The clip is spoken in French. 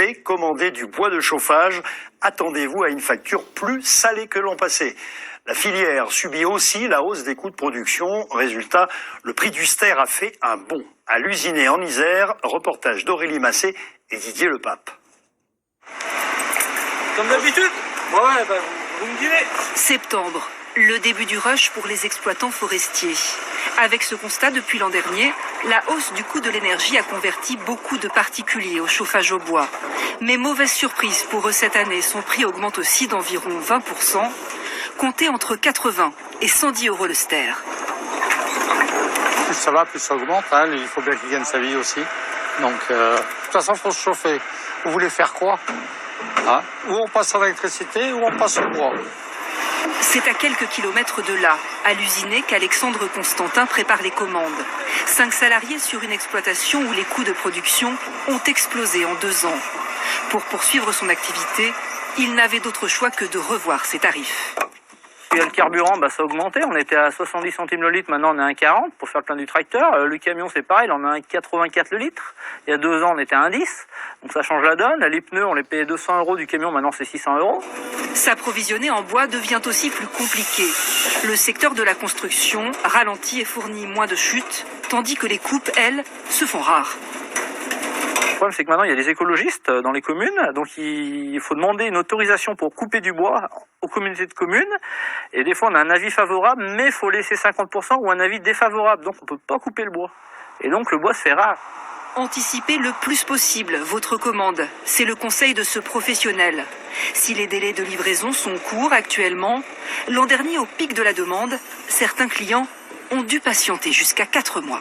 osé commander du bois de chauffage. Attendez-vous à une facture plus salée que l'an passé. La filière subit aussi la hausse des coûts de production. Résultat, le prix du ster a fait un bond. À l'usiné en Isère, reportage d'Aurélie Massé et Didier Lepape. Comme d'habitude ? Ouais, vous me direz. Septembre, le début du rush pour les exploitants forestiers. Avec ce constat depuis l'an dernier, la hausse du coût de l'énergie a converti beaucoup de particuliers au chauffage au bois. Mais mauvaise surprise pour eux cette année, son prix augmente aussi d'environ 20%, compté entre 80 et 110 € le ster. Plus ça va, plus ça augmente. Il faut bien qu'il gagne sa vie aussi. Donc, de toute façon, il faut se chauffer. Vous voulez faire quoi ? Ou on passe à l'électricité, ou on passe au bois. C'est à quelques kilomètres de là, à l'usiné, qu'Alexandre Constantin prépare les commandes. 5 salariés sur une exploitation où les coûts de production ont explosé en 2 ans. Pour poursuivre son activité, il n'avait d'autre choix que de revoir ses tarifs. Puis le carburant, ça a augmenté. On était à 70 centimes le litre, maintenant on est à 1,40 pour faire le plein du tracteur. Le camion, c'est pareil, on est à 1,84 le litre. Il y a 2 ans, on était à 1,10. Donc ça change la donne. Les pneus, on les payait 200 € du camion, maintenant c'est 600 €. S'approvisionner en bois devient aussi plus compliqué. Le secteur de la construction ralentit et fournit moins de chutes, tandis que les coupes, elles, se font rares. Le problème, c'est que maintenant, il y a des écologistes dans les communes. Donc, il faut demander une autorisation pour couper du bois aux communautés de communes. Et des fois, on a un avis favorable, mais il faut laisser 50% ou un avis défavorable. Donc, on ne peut pas couper le bois. Et donc, le bois se fait rare. Anticipez le plus possible votre commande. C'est le conseil de ce professionnel. Si les délais de livraison sont courts actuellement, l'an dernier, au pic de la demande, certains clients ont dû patienter jusqu'à 4 mois.